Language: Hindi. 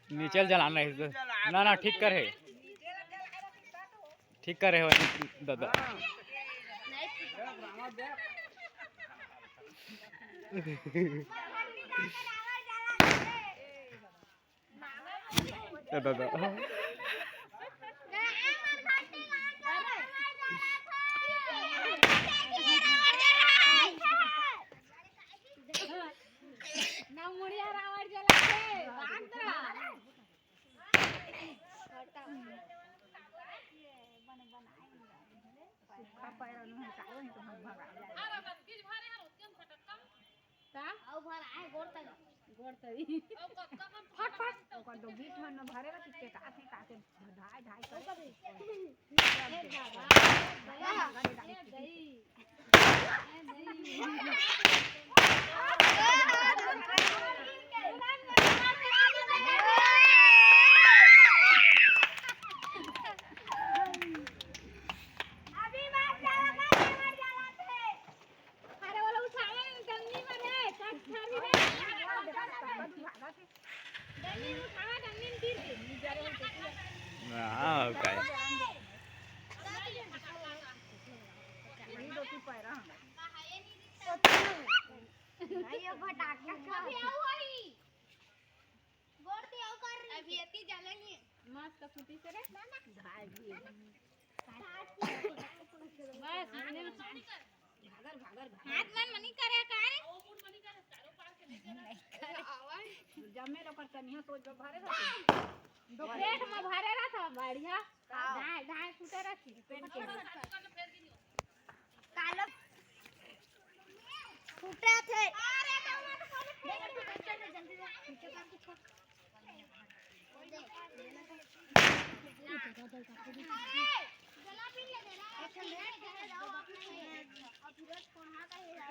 नीचे जलाना है ना ना ठीक कर है दादा दादा पेट में भरे रहा बढ़िया दाएं दाएं फूटे रखी पेट के कालो फूटे थे अरे जल्दी नीचे कर के छोड़ जला पी ले दे रहा अच्छा ले जाओ अपने अभिरत कोना का है